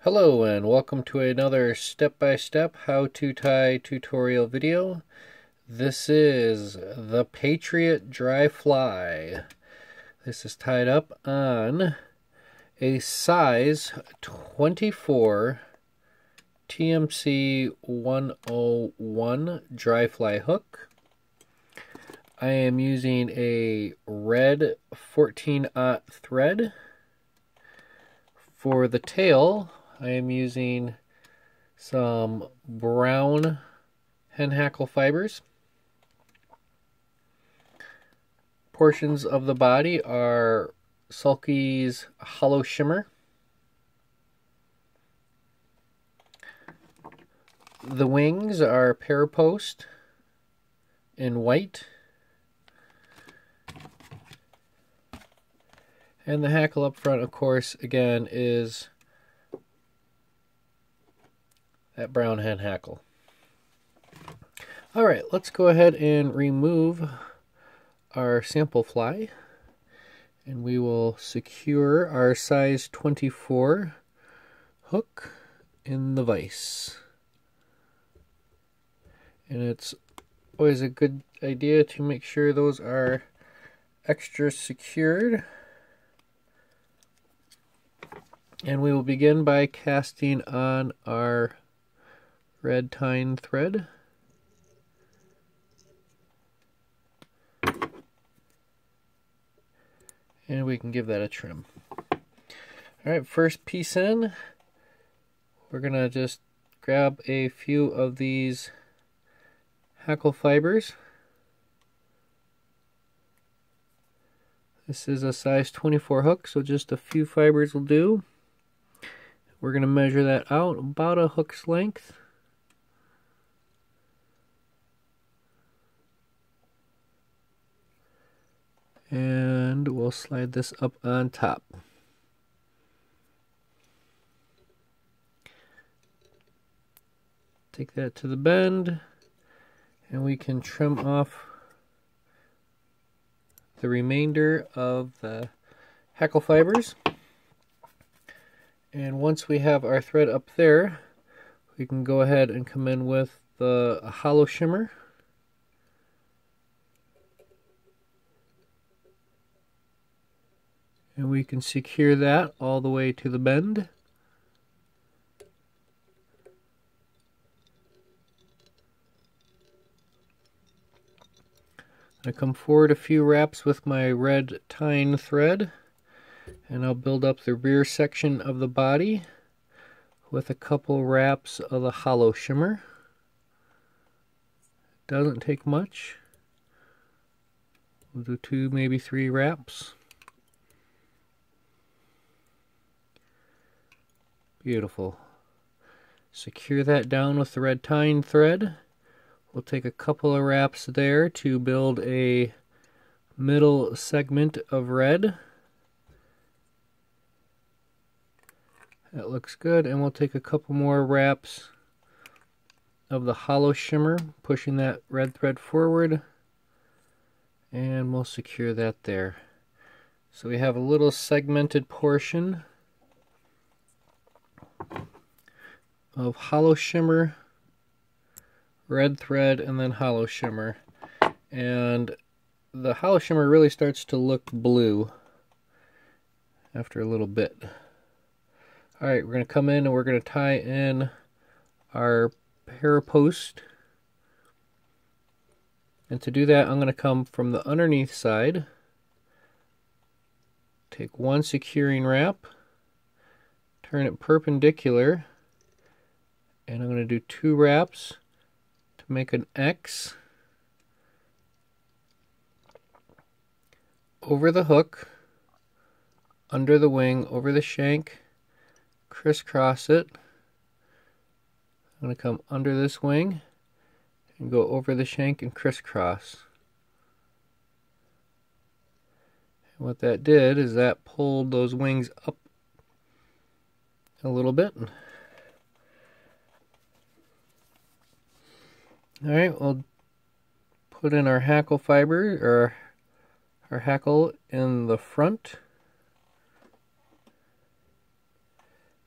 Hello and welcome to another step-by-step how to tie tutorial video. This is the Patriot Dry Fly. This is tied up on a size 24 TMC 101 dry fly hook. I am using a red 14-aught thread. For the tail, I am using some brown Hen Hackle fibers. Portions of the body are Sulk's Holoshimmer. The wings are Parapost in white. And the hackle up front, of course, again, is that brown Hen Hackle. Alright, let's go ahead and remove our sample fly. And we will secure our size 24 hook in the vise. And it's always a good idea to make sure those are extra secured. And we will begin by casting on our red tying thread. And we can give that a trim. Alright, first piece in, we're going to just grab a few of these hackle fibers. This is a size 24 hook, so just a few fibers will do. We're going to measure that out about a hook's length. And we'll slide this up on top. Take that to the bend, and we can trim off the remainder of the hackle fibers. And once we have our thread up there, we can go ahead and come in with the Holoshimmer. And we can secure that all the way to the bend. I come forward a few wraps with my red tying thread, and I'll build up the rear section of the body with a couple wraps of the Holoshimmer. Doesn't take much. We'll do 2, maybe 3 wraps. Beautiful. Secure that down with the red tying thread. We'll take a couple of wraps there to build a middle segment of red. That looks good, and we'll take a couple more wraps of the Holoshimmer, pushing that red thread forward, and we'll secure that there. So we have a little segmented portion of Holoshimmer, red thread, and then Holoshimmer. And the Holoshimmer really starts to look blue after a little bit. Alright, we're going to come in and we're going to tie in our parapost. And to do that, I'm going to come from the underneath side, take one securing wrap, turn it perpendicular, and I'm going to do 2 wraps to make an X over the hook, under the wing, over the shank, crisscross it. I'm going to come under this wing and go over the shank and crisscross. And what that did is that pulled those wings up a little bit. Alright, we'll put in our hackle fiber, or our hackle in the front.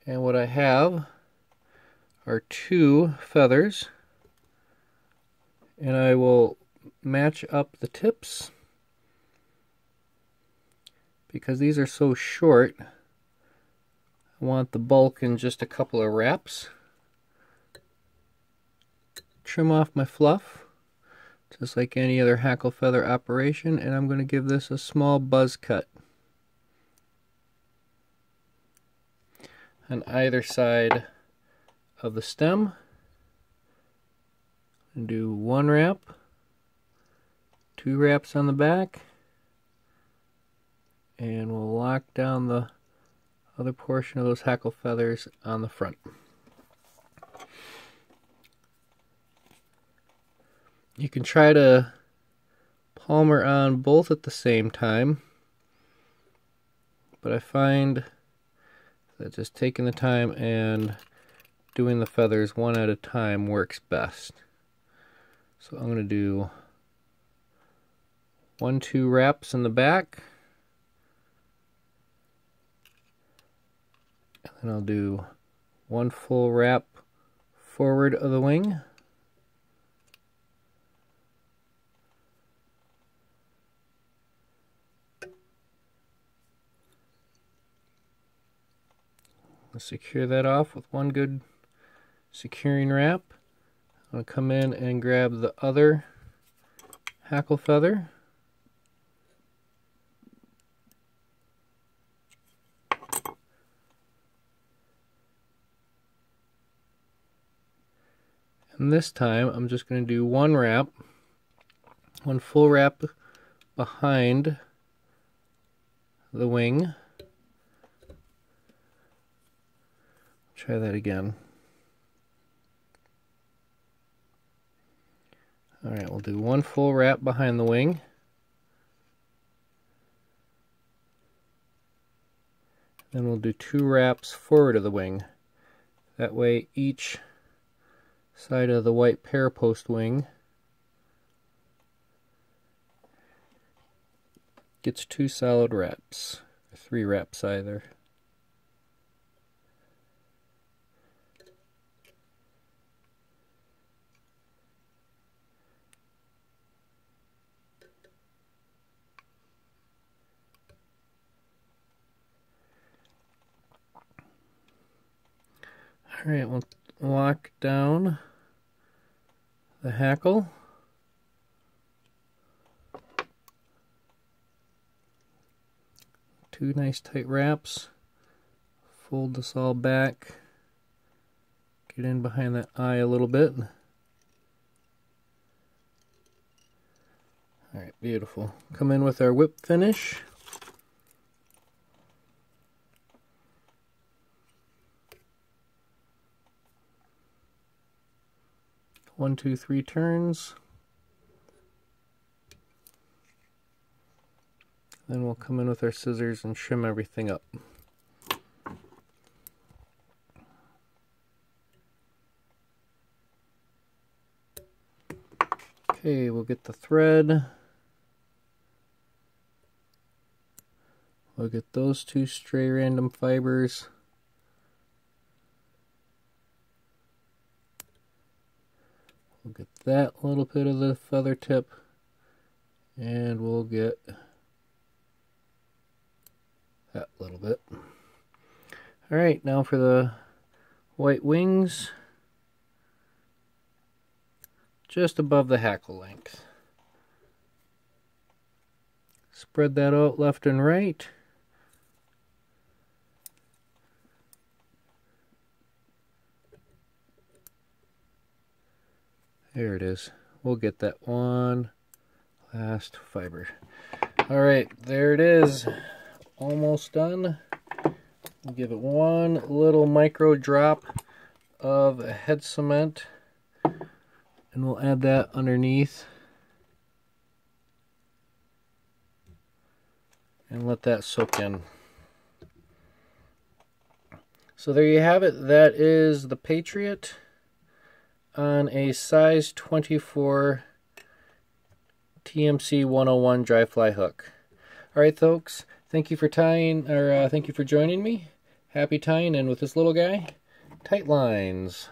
And what I have are 2 feathers, and I will match up the tips because these are so short. I want the bulk in just a couple of wraps. Trim off my fluff just like any other hackle feather operation, and I'm going to give this a small buzz cut on either side of the stem. And do 1 wrap, 2 wraps on the back, and we'll lock down the other portion of those hackle feathers on the front. You can try to palmer on both at the same time, but I find that just taking the time and doing the feathers one at a time works best. So I'm going to do 1-2 wraps in the back, and then I'll do 1 full wrap forward of the wing. Secure that off with 1 good securing wrap. I'm going to come in and grab the other hackle feather. And this time I'm just going to do 1 wrap, 1 full wrap behind the wing. Try that again. Alright, we'll do 1 full wrap behind the wing. Then we'll do 2 wraps forward of the wing. That way each side of the white parapost wing gets 2 solid wraps, or 3 wraps either. Alright, we'll lock down the hackle. Two nice tight wraps. Fold this all back. Get in behind that eye a little bit. Alright, beautiful. Come in with our whip finish. One, two, 3 turns. Then we'll come in with our scissors and trim everything up. Okay, we'll get the thread. We'll get those 2 stray random fibers. We'll get that little bit of the feather tip, and we'll get that little bit. Alright, now for the white wings, just above the hackle length. Spread that out left and right. There it is. We'll get that one last fiber. Alright, there it is. Almost done. We'll give it one little micro drop of head cement, and we'll add that underneath and let that soak in. So there you have it. That is the Patriot on a size 24 TMC 101 dry fly hook. Alright folks, thank you for joining me. Happy tying, and with this little guy, tight lines.